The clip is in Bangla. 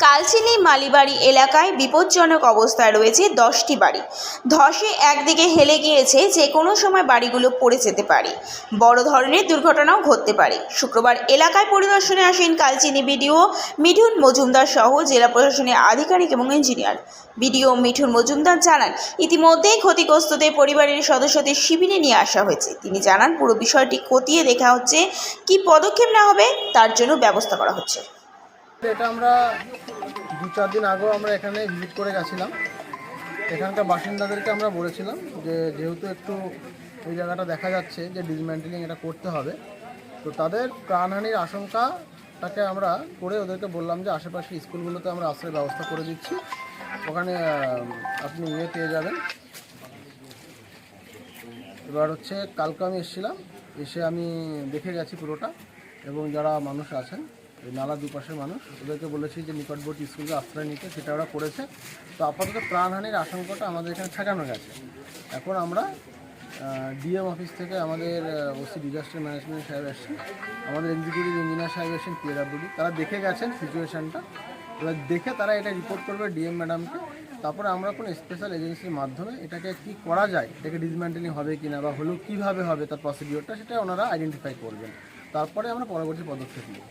কালচিনি মালিবাড়ি এলাকায় বিপজ্জনক অবস্থায় রয়েছে 10টি বাড়ি। ধসে একদিকে হেলে গিয়েছে, যে কোনো সময় বাড়িগুলো পড়ে যেতে পারে, বড় ধরনের দুর্ঘটনাও ঘটতে পারে। শুক্রবার এলাকায় পরিদর্শনে আসেন কালচিনি বিডিও মিঠুন মজুমদার সহ জেলা প্রশাসনের আধিকারিক এবং ইঞ্জিনিয়ার। বিডিও মিঠুন মজুমদার জানান, ইতিমধ্যেই ক্ষতিগ্রস্তদের পরিবারের সদস্যদের শিবিরে নিয়ে আসা হয়েছে। তিনি জানান, পুরো বিষয়টি খতিয়ে দেখা হচ্ছে, কী পদক্ষেপ নেওয়া হবে তার জন্য ব্যবস্থা করা হচ্ছে। এটা আমরা 2-4 দিন আগেও আমরা এখানে ভিজিট করে গেছিলাম। এখানকার বাসিন্দাদেরকে আমরা বলেছিলাম যে যেহেতু একটু এই জায়গাটা দেখা যাচ্ছে যে ডিসম্যান্টেলিং এটা করতে হবে, তো তাদের প্রাণহানির আশঙ্কাটাকে আমরা করে ওদেরকে বললাম যে আশেপাশে স্কুলগুলোতে আমরা আশ্রয়ের ব্যবস্থা করে দিচ্ছি, ওখানে আপনি পেয়ে যাবেন। এবার হচ্ছে কালকে আমি এসেছিলাম, এসে আমি দেখে গেছি পুরোটা, এবং যারা মানুষ আছেন এই নালা দুপাশের মানুষ ওদেরকে বলেছি যে নিকটবর্তী স্কুলকে আশ্রয় নিতে, সেটা ওরা করেছে। তো আপাতত প্রাণহানির আশঙ্কাটা আমাদের এখানে ঠেকানো গেছে। এখন আমরা ডিএম অফিস থেকে আমাদের ওসি ডিজাস্টার ম্যানেজমেন্ট সাহেব এসেছেন, আমাদের এক্সিকিউটিভ ইঞ্জিনিয়ার সাহেব এসেছেন পিডব্লিউডি, তারা দেখে গেছেন সিচুয়েশানটা। এবার দেখে তারা এটা রিপোর্ট করবে ডিএম ম্যাডামকে। তারপরে আমরা কোনো স্পেশাল এজেন্সির মাধ্যমে এটাকে কি করা যায়, এটাকে ডিসম্যান্টেলিং হবে কি না, বা হলেও কীভাবে হবে তার প্রসিডিওরটা, সেটা ওনারা আইডেন্টিফাই করবেন। তারপরে আমরা পরবর্তী পদক্ষেপ নেব।